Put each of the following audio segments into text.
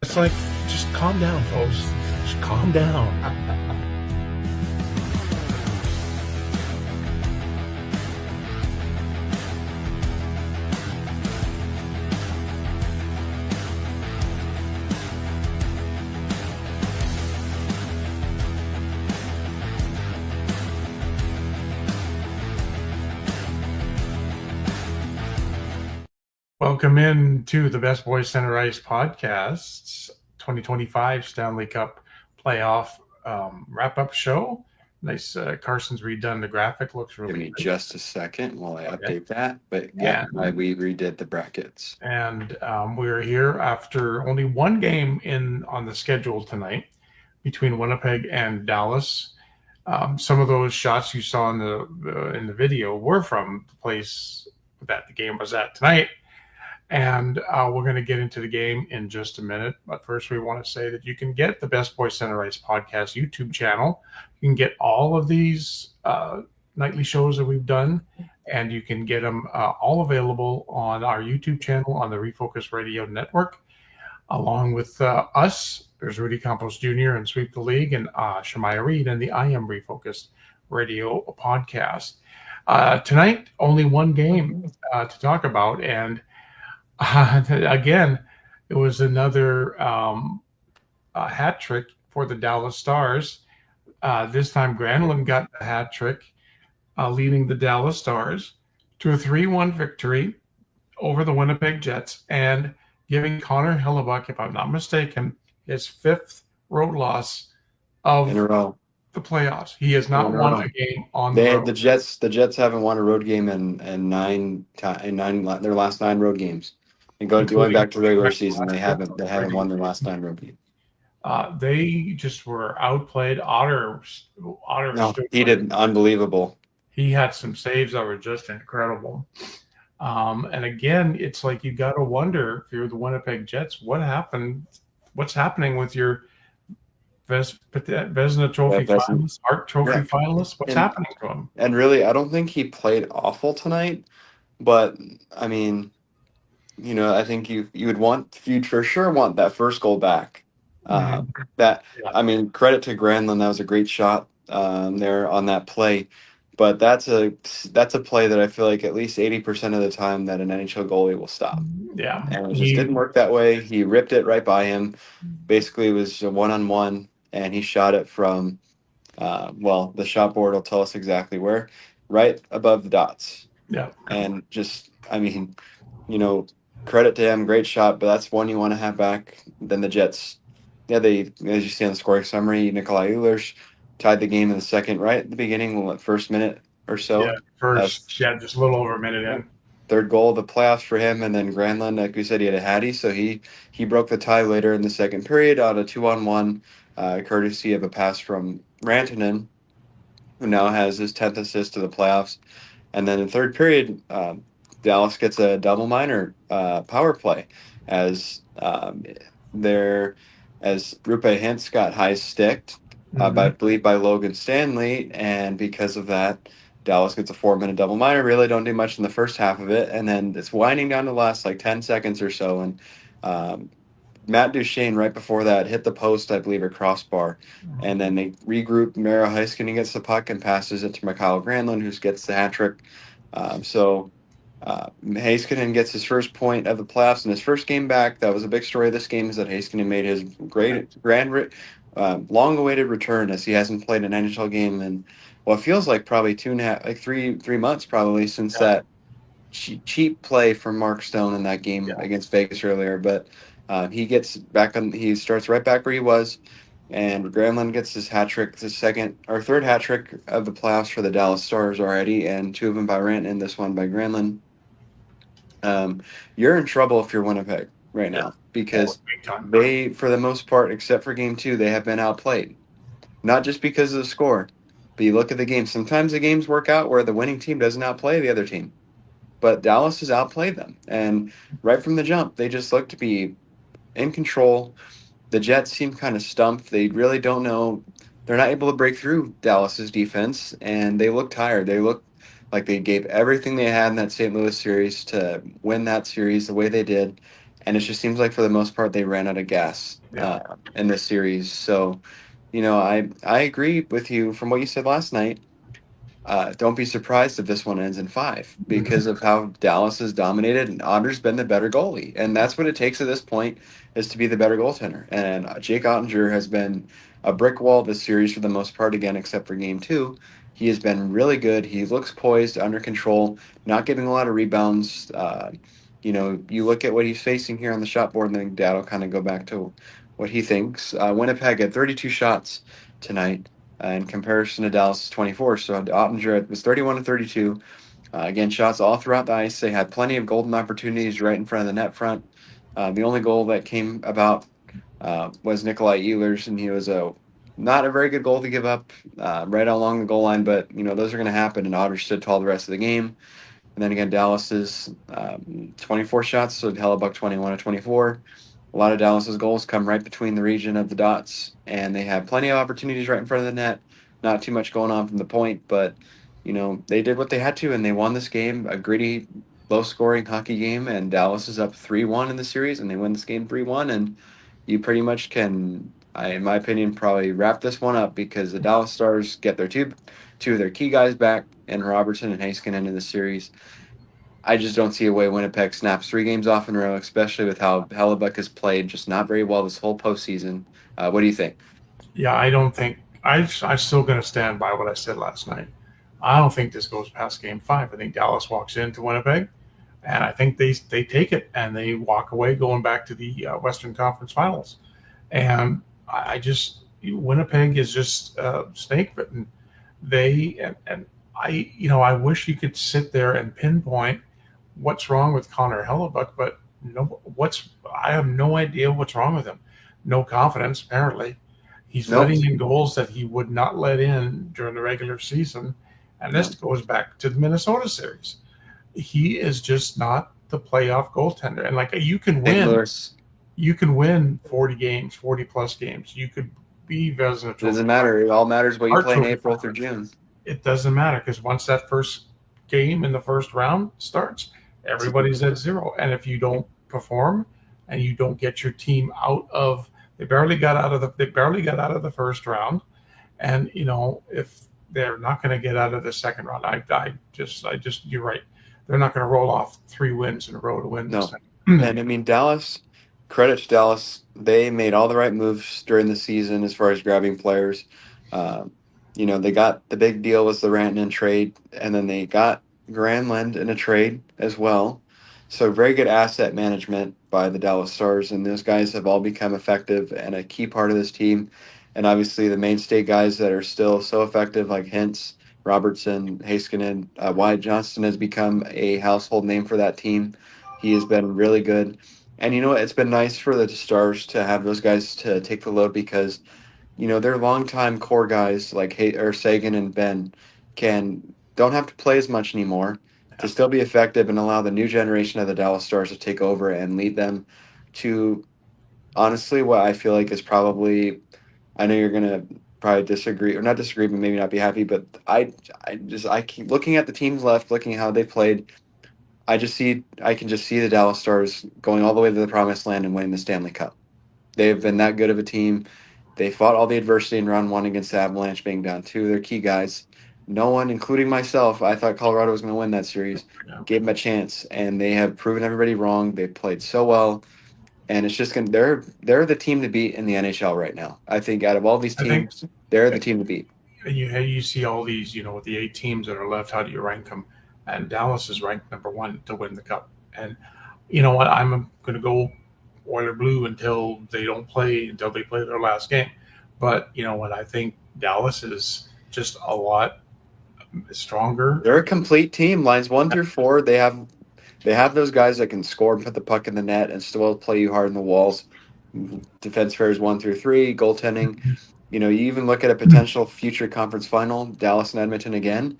It's like, just calm down, folks. Just calm down. Welcome in to the Best Boys Center Ice Podcast's 2025 Stanley Cup Playoff wrap-up show. Nice. Carson's redone the graphic. Looks really Give me good. just a second while I Okay. update that. But yeah, And, we redid the brackets. and we're here after only one game on the schedule tonight between Winnipeg and Dallas. Some of those shots you saw in the video were from the place that the game was at tonight. And we're going to get into the game in just a minute. But first, we want to say that you can get the Best Boy Center Ice podcast YouTube channel. You can get all of these nightly shows that we've done, and you can get them all available on our YouTube channel on the Refocus Radio Network, along with us. There's Rudy Campos Jr. and Sweep the League, and Shemaya Reed and the I Am Refocused Radio podcast. Tonight, only one game to talk about, and again, it was another hat trick for the Dallas Stars. This time, Granlund got the hat trick, leading the Dallas Stars to a 3-1 victory over the Winnipeg Jets and giving Connor Hellebuck, if I'm not mistaken, his fifth road loss of In a row. the playoffs. He has not won a game on the They road. the Jets haven't won a road game in their last 9 road games. And going back to regular season, they haven't won their last 9 road games. They just were outplayed. Otter No, he did unbelievable. He had some saves that were just incredible. And again, it's like you got to wonder if you're the Winnipeg Jets, what happened? What's happening with your Vezina Trophy finalist, Hart Trophy finalist? What's happening to him? And really, I don't think he played awful tonight, but I mean, I think you would you'd for sure want that first goal back. I mean, credit to Granlund, that was a great shot there on that play. But that's a play that I feel like at least 80% of the time that an NHL goalie will stop. Yeah, And it just didn't work that way. He ripped it right by him. Basically, it was a one-on-one, and he shot it from, the shot board will tell us exactly where, right above the dots. Yeah. And just, I mean, credit to him, great shot, but that's one you want to have back. Then the Jets, as you see on the scoring summary, Nikolai Ehlers tied the game in the second, right at the beginning, first minute or so. Yeah, just a little over a minute in. Third goal of the playoffs for him, and then Granlund, like we said, he had a hattie, so he broke the tie later in the second period on a 2-on-1, courtesy of a pass from Rantanen, who now has his 10th assist to the playoffs. And then in the third period, Dallas gets a double minor power play as Rupe Hintz got high sticked, I believe by Logan Stanley, and because of that, Dallas gets a 4-minute double minor. Really don't do much in the first half of it, and then it's winding down to the last 10 seconds or so, and Matt Duchene right before that hit the post, I believe, or crossbar, and then they regroup. Miro Heiskanen gets the puck and passes it to Mikhail Granlund, who gets the hat trick. Heiskanen gets his first point of the playoffs in his first game back. That was a big story of this game, is that Heiskanen made his long-awaited return, as he hasn't played an NHL game in what feels like probably 2.5, 3 months probably since that cheap play from Mark Stone in that game against Vegas earlier. But he gets back on. He starts right back where he was, and Granlund gets his hat trick, his second or third hat trick of the playoffs for the Dallas Stars already, and 2 of them by Rant and this one by Granlund. You're in trouble if you're Winnipeg right now, because they, for the most part, except for game 2, they have been outplayed. Not just because of the score, but you look at the game. Sometimes the games work out where the winning team doesn't outplay the other team. But Dallas has outplayed them. And right from the jump, they just look to be in control. The Jets seem kind of stumped. They really don't know. They're not able to break through Dallas's defense, and they look tired. They look like they gave everything they had in that St. Louis series to win that series the way they did. and it just seems like for the most part they ran out of gas Yeah. in this series. So, I agree with you from what you said last night. Don't be surprised if this one ends in five because of how Dallas has dominated and Otter's been the better goalie. And that's what it takes at this point is to be the better goaltender. And Jake Ottinger has been a brick wall this series for the most part, again, except for game two. He has been really good. He looks poised, under control, not giving a lot of rebounds. You look at what he's facing here on the shot board, and then that'll kind of go back to what he thinks. Winnipeg had 32 shots tonight in comparison to Dallas' 24. So Ottinger was 31 to 32. Again, shots all throughout the ice. They had plenty of golden opportunities right in front of the net front. The only goal that came about was Nikolai Ehlers, and he was a not a very good goal to give up right along the goal line. But those are going to happen, and Otter stood tall the rest of the game. And then again, Dallas's 24 shots, so Hellebuck 21 to 24. A lot of Dallas's goals come right between the region of the dots, and they have plenty of opportunities right in front of the net. Not too much going on from the point, but they did what they had to, and they won this game. A gritty, low-scoring hockey game, and Dallas is up 3-1 in the series, and they win this game 3-1. And you pretty much can, in my opinion, probably wrap this one up because the Dallas Stars get their two of their key guys back in Robertson and Heiskanen in the series. I just don't see a way Winnipeg snaps 3 games off in a row, especially with how Hellebuck has played just not very well this whole postseason. What do you think? Yeah, I don't think I'm still going to stand by what I said last night. I don't think this goes past game five. I think Dallas walks into Winnipeg, and I think they take it and they walk away going back to the Western Conference Finals. And I just Winnipeg is just snake bitten. And I wish you could sit there and pinpoint what's wrong with Connor Hellebuck, but I have no idea what's wrong with him. No confidence apparently. He's Nope. letting in goals that he would not let in during the regular season, and No. this goes back to the Minnesota series. He is just not the playoff goaltender, and like St. Louis. you can win 40 games, 40 plus games. You could be Vezina It doesn't Trophy matter. It all matters what you Hart play in Trophy April through finalist. June. It doesn't matter because once that first game in the first round starts, everybody's at zero. And if you don't perform and you don't get your team out of they barely got out of the first round. And if they're not going to get out of the second round, I just you're right. They're not going to roll off 3 wins in a row to win this No. thing. And I mean, Dallas, credit to Dallas, they made all the right moves during the season as far as grabbing players. Um, they got the big deal was the Rantanen trade, and then they got Granlund in a trade as well. So very good asset management by the Dallas Stars, and those guys have all become effective and a key part of this team. And obviously, the mainstay guys that are still so effective, like Hintz, Robertson, Heiskanen, Wyatt Johnston has become a household name for that team. He has been really good. And you know what? It's been nice for the Stars to have those guys to take the load because, their longtime core guys like Sagan and Ben don't have to play as much anymore to Yeah. still be effective and allow the new generation of the Dallas Stars to take over and lead them to honestly what I feel like is probably I know you're gonna probably disagree or not disagree, but maybe not be happy. But I keep looking at the teams left, looking how they played. I can just see the Dallas Stars going all the way to the promised land and winning the Stanley Cup. They've been that good of a team. They fought all the adversity in round one against the Avalanche, being down two of their key guys. No one, including myself, I thought Colorado was going to win that series. Yeah. Gave them a chance, and they have proven everybody wrong. They played so well, and it's just going. to They're the team to beat in the NHL right now. I think out of all these I think teams, they're the team to beat. you see all these, with the 8 teams that are left, how do you rank them? And Dallas is ranked number one to win the cup. And you know what? I'm going to go Oiler blue until they play their last game. But you know what? I think Dallas is just a lot stronger. They're a complete team. Lines one through four, they have those guys that can score and put the puck in the net and still play you hard in the walls. Defense pairs one through three, goaltending. You even look at a potential future conference final, Dallas and Edmonton again.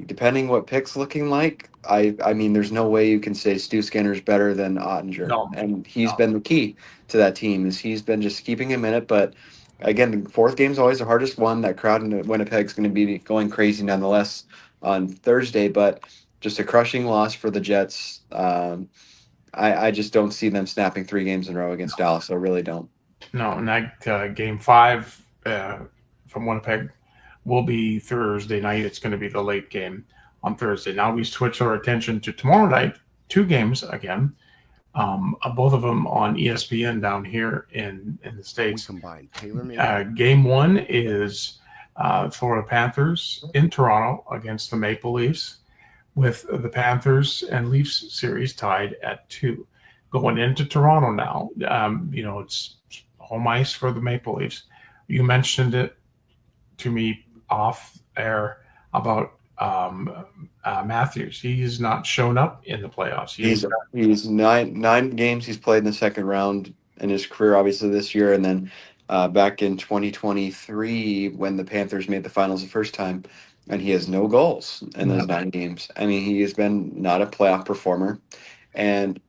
Depending what pick's looking like, I mean, there's no way you can say Stu Skinner's better than Ottinger, No, and he's no. been the key to that team. Is he's been just keeping him in it. But again, the fourth game's always the hardest one. That crowd in Winnipeg's going to be going crazy nonetheless on Thursday, but just a crushing loss for the Jets. I just don't see them snapping 3 games in a row against Dallas. I really don't. No, and that game 5 from Winnipeg will be Thursday night. It's going to be the late game on Thursday. Now we switch our attention to tomorrow night. 2 games again. Both of them on ESPN down here in the States. Game 1 is Florida Panthers in Toronto against the Maple Leafs, with the Panthers and Leafs series tied at 2. Going into Toronto now, it's home ice for the Maple Leafs. You mentioned it to me off air about Matthews. He's not shown up in the playoffs. He's nine games he's played in the second round in his career, obviously this year, and then back in 2023 when the Panthers made the finals the first time, and he has no goals in those 9 games. I mean, he has been not a playoff performer, and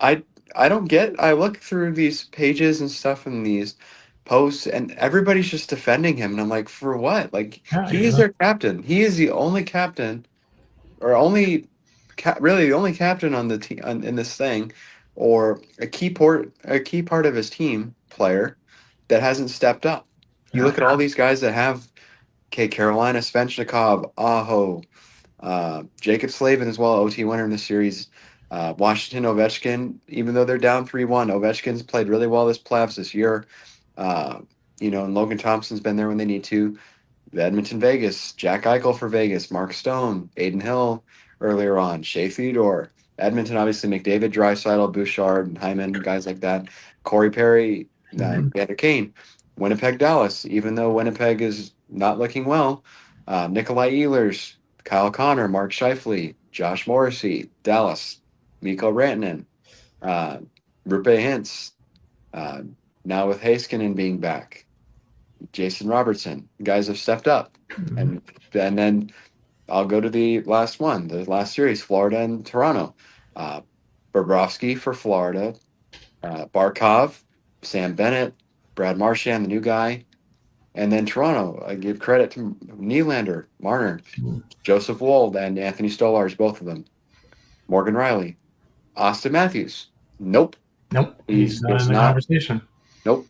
I don't get. I look through these pages and stuff and these posts, and everybody's just defending him, and I'm like, for what? Like, he is their captain. He is the only captain, or really the only captain on the team in this thing, or a key part of his team player that hasn't stepped up. You look at all these guys that have Carolina, Svechnikov, Aho, Jacob Slavin as well, OT winner in the series. Washington, Ovechkin, even though they're down 3-1, Ovechkin's played really well this playoffs this year. And Logan Thompson's been there when they need to. Edmonton, Vegas, Jack Eichel for Vegas, Mark Stone, Aiden Hill earlier on, Shea Theodore. Edmonton, obviously, McDavid, Draisaitl, Bouchard, Hyman, guys like that. Corey Perry, Evander Kane. Winnipeg, Dallas, even though Winnipeg is not looking well. Nikolai Ehlers, Kyle Connor, Mark Scheifele, Josh Morrissey, Dallas, Mikko Rantanen, Rupe Hintz, now with Heiskanen being back, Jason Robertson. Guys have stepped up. And then I'll go to the last one, the last series, Florida and Toronto. Bobrovsky for Florida, Barkov, Sam Bennett, Brad Marchand, the new guy. And then Toronto, I give credit to Nylander, Marner, Joseph Wold, and Anthony Stolarz, both of them. Morgan Riley, Austin Matthews. Nope. He's not in the conversation. Nope.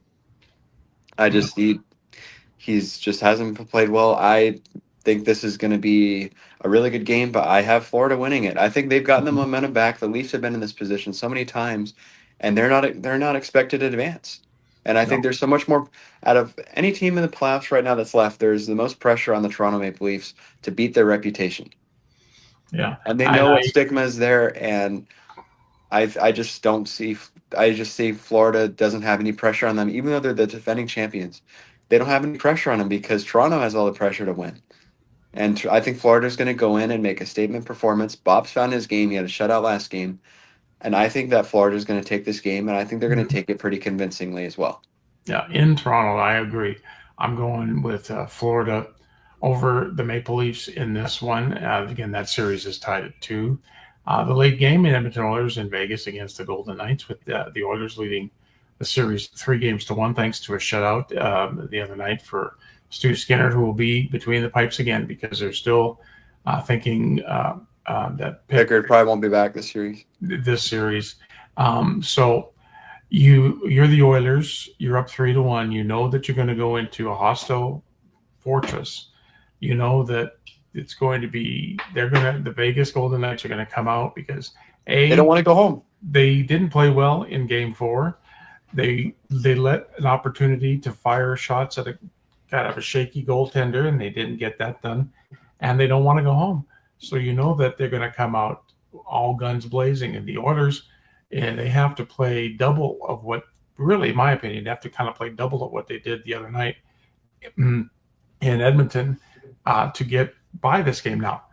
He's just hasn't played well. I think this is going to be a really good game, but I have Florida winning it. I think they've gotten the momentum back. The Leafs have been in this position so many times, and they're not expected to advance. And I think there's so much more out of any team in the playoffs right now that's left. There's the most pressure on the Toronto Maple Leafs to beat their reputation. Yeah, and they know what stigma is there, and I just don't see. I just see Florida doesn't have any pressure on them, even though they're the defending champions. They don't have any pressure on them because Toronto has all the pressure to win. And I think Florida's going to go in and make a statement performance. Bob's found his game. He had a shutout last game. And I think that Florida's going to take this game, and I think they're going to take it pretty convincingly as well. Yeah, in Toronto, I agree. I'm going with Florida over the Maple Leafs in this one. Again, that series is tied at 2. The late game in Edmonton Oilers in Vegas against the Golden Knights, with the Oilers leading the series 3-1, thanks to a shutout the other night for Stu Skinner, who will be between the pipes again because they're still thinking that Pickard probably won't be back this series. So you're the Oilers. You're up 3-1. You know that you're going to go into a hostile fortress. You know that it's going to be the Vegas Golden Knights are going to come out because they don't want to go home. They didn't play well in Game 4. They let an opportunity to fire shots at a kind of a shaky goaltender, and they didn't get that done. And they don't want to go home. So you know that they're going to come out all guns blazing. And the Oilers, and they have to play double of what, really, in my opinion, they have to kind of play double of what they did the other night in Edmonton to get by this game. Now,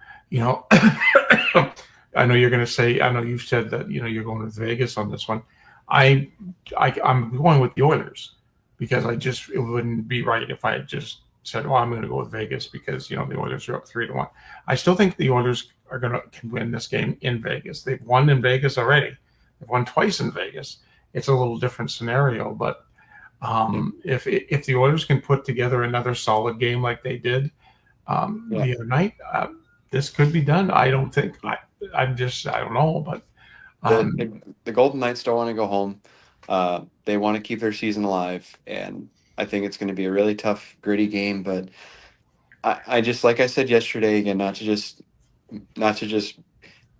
I know you're going to say, I know you've said that, you're going with Vegas on this one. I'm going with the Oilers because it wouldn't be right if I just said, "Oh, I'm going to go with Vegas because the Oilers are up 3-1." I still think the Oilers can win this game in Vegas. They've won in Vegas already. They've won twice in Vegas. It's a little different scenario, but if the Oilers can put together another solid game like they did the other night, this could be done. I don't think I don't know, but The, Um, the the Golden Knights don't want to go home. They want to keep their season alive, and I think it's going to be a really tough, gritty game. But I just, like I said yesterday, again, not to just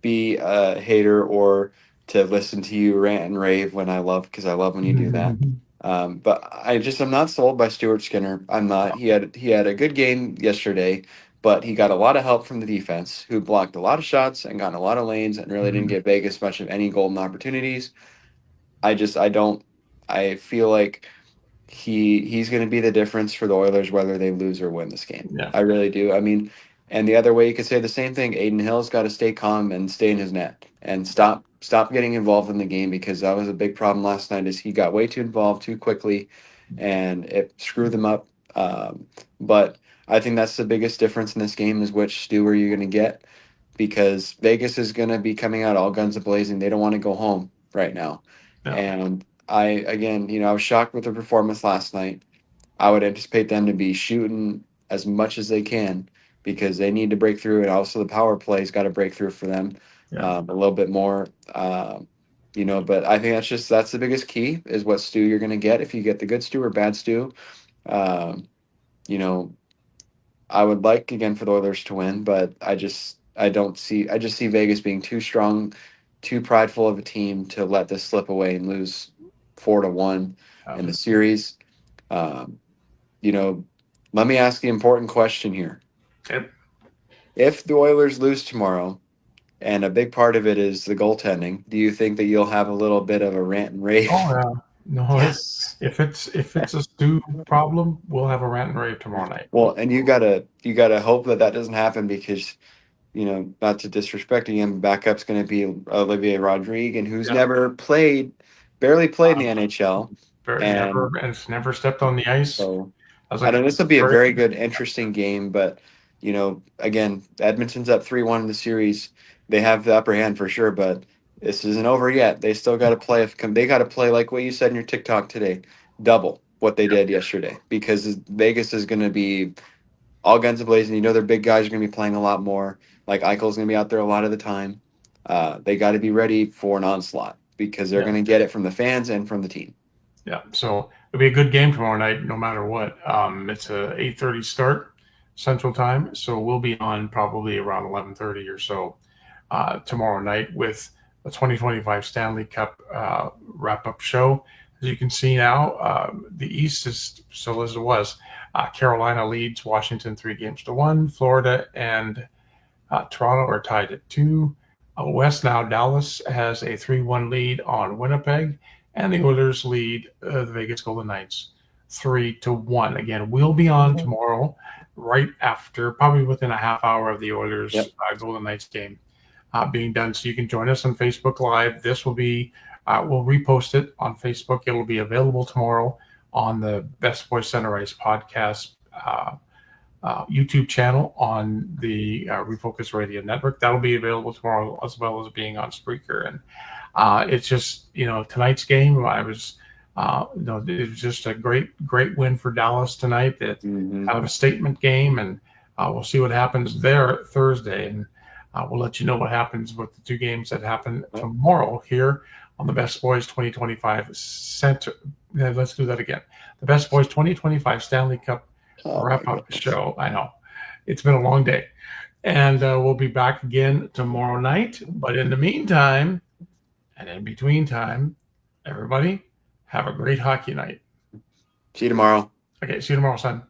be a hater or to listen to you rant and rave because I love when you do that. But I'm not sold by Stuart Skinner. I'm not. He had a good game yesterday, but he got a lot of help from the defense, who blocked a lot of shots and got in a lot of lanes and really didn't give Vegas much of any golden opportunities. I don't. I feel like he's going to be the difference for the Oilers whether they lose or win this game. yeah, I really do. I mean, and the other way you could say the same thing. Aiden Hill's got to stay calm and stay in his net and yeah, stop getting involved in the game, because that was a big problem last night. Is he got way too involved too quickly, and it screwed them up. But I think that's the biggest difference in this game is which Stu are you going to get, because Vegas is going to be coming out all guns a blazing. They don't want to go home right now, yeah, and again, I was shocked with the performance last night. I would anticipate them to be shooting as much as they can because they need to break through, and also the power play's got to break through for them yeah, a little bit more. But I think that's the biggest key is what stew you're going to get, if you get the good stew or bad stew. Um, you know, I would like again for the Oilers to win, but I just see Vegas being too strong, too prideful of a team to let this slip away and lose 4-1 yeah. in the series. Um, you know, Let me ask the important question here. Yep. If the Oilers lose tomorrow, and a big part of it is the goaltending, do you think that you'll have a little bit of a rant and rave? Oh yeah. No, Yes. if it's a stew problem, we'll have a rant and rave tomorrow night. Well, and you gotta hope that that doesn't happen, because not to disrespect him, backup's going to be Olivier Rodrigue, and who's Yeah. barely played in the Uh, NHL, never and and it's never stepped on the ice. so I was I like, don't know. This will be a very very good, interesting game. But again, Edmonton's up 3-1 in the series. They have the upper hand for sure, but this isn't over yet. They still got to play. They got to play like what you said in your TikTok today, double what they did yesterday, because Vegas is going to be all guns ablazing. Their big guys are going to be playing a lot more. Like Eichel's going to be out there a lot of the time. They got to be ready for an onslaught, because they're yeah, going to get it from the fans and from the team. yeah. So it'll be a good game tomorrow night, no matter what. It's a 8:30 start Central Time, so we'll be on probably around 11:30 or so tomorrow night with the 2025 Stanley Cup wrap-up show. As you can see now, the East is still as it was. Carolina leads Washington 3-1. Florida and Toronto are tied at 2. West now, Dallas has a 3-1 lead on Winnipeg, and the Oilers lead the Vegas Golden Knights 3-1. Again, we'll be on tomorrow right after, probably within a half hour of the Oilers Yep. Golden Knights game being done. So you can join us on Facebook Live. This will be, we'll repost it on Facebook. It'll be available tomorrow on the Best Boys Center Ice podcast YouTube channel on the Refocus Radio Network. That'll be available tomorrow, as well as being on Spreaker. And it's just, tonight's game, it was just a great win for Dallas tonight. That Hmm. kind of a statement game, and we'll see what happens there Thursday. And we'll let you know what happens with the 2 games that happen Yep. tomorrow here on the Best Boys 2025 Center. Let's do that again. The Best Boys 2025 Stanley Cup Oh my wrap up goodness. show. I know it's been a long day, and we'll be back again tomorrow night. But in the meantime, and in between time, everybody have a great hockey night. See you tomorrow. Okay, see you tomorrow, son.